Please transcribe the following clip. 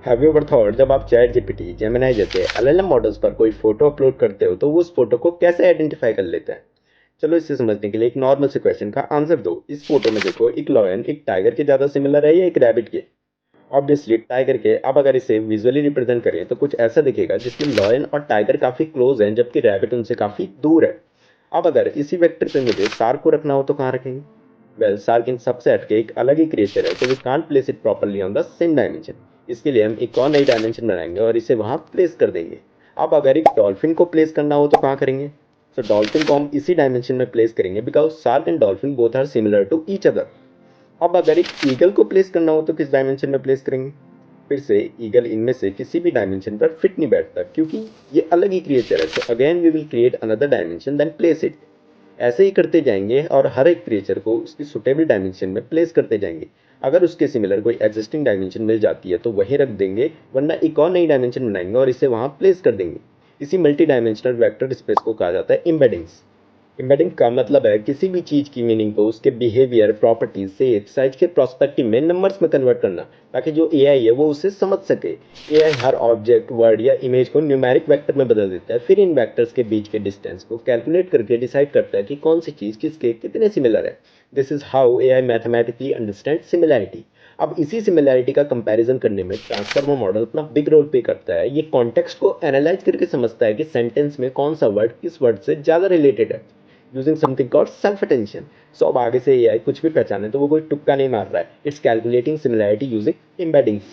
Have you ever thought जब आप chat GPT, Gemini जैसे एलएलएम मॉडल्स पर कोई फोटो अपलोड करते हो तो वो उस फोटो को कैसे आइडेंटिफाई कर लेते हैं? चलो इसे समझने के लिए एक नॉर्मल से क्वेश्चन का आंसर दो। इस फोटो में देखो, एक लॉयन एक टाइगर के ज्यादा सिमिलर है या एक रैबिट के? ऑब्वियसली टाइगर के। अब अगर इसे विजुअली रिप्रेजेंट करें तो कुछ ऐसा दिखेगा जिसमें लॉयन और टाइगर काफी क्लोज हैं जबकि रैबिट उनसे काफी दूर है। अब अगर इसी वेक्टर पे मुझे शार्क को रखना हो तो कहाँ रखेंगे? वेल, शार्क इन सबसेट के एक अलग ही क्रिएचर है, तो we can't place it properly on the same dimension. इसके लिए हम एक और नई डायमेंशन बनाएंगे और इसे वहां प्लेस कर देंगे। अब अगर एक डॉल्फिन को प्लेस करना हो तो कहाँ करेंगे? तो डॉल्फिन को हम इसी डायमेंशन में प्लेस करेंगे because shark and dolphin both are similar to each other. अब अगर एक ईगल को प्लेस करना हो तो किस डायमेंशन में प्लेस करेंगे? फिर से ईगल इनमें से किसी भी डायमेंशन पर फिट नहीं बैठता क्योंकि ये अलग ही क्रिएचर है। So again we will create another dimension then place it. ऐसे ही करते जाएंगे और हर एक क्रिएचर को उसकी सुटेबल डायमेंशन में प्लेस करते जाएंगे। अगर उसके सिमिलर कोई एग्जिस्टिंग डायमेंशन मिल जाती है तो वहीं रख देंगे, वरना एक और नई डायमेंशन बनाएंगे और इसे वहां प्लेस कर देंगे। इसी मल्टी डायमेंशनल वेक्टर स्पेस को कहा जाता है एम्बेडिंग्स। एम्बेडिंग का मतलब है किसी भी चीज की मीनिंग को उसके बिहेवियर, प्रॉपर्टीज, शेप, साइज के प्रोस्पेक्टिव में नंबर्स में कन्वर्ट करना, ताकि जो एआई है वो उसे समझ सके। एआई हर ऑब्जेक्ट, वर्ड या इमेज को न्यूमेरिक वेक्टर में बदल देता है, फिर इन वेक्टर्स के बीच के डिस्टेंस को कैलकुलेट करके डिसाइड करता है कि कौन सी चीज किसके कितने सिमिलर है। This is how AI mathematically understand similarity. अब इसी सिमिलैरिटी का कंपैरिजन करने में ट्रांसफॉर्मर मॉडल अपना बिग रोल प्ले करता है। ये कॉन्टेक्स्ट को एनालाइज करके समझता है कि सेंटेंस में कौन सा वर्ड किस वर्ड से ज्यादा रिलेटेड है, using something called self attention. So अब आगे से एआई कुछ भी पहचाने तो वो कोई तुक्का नहीं मार रहा है, it's calculating similarity using embeddings.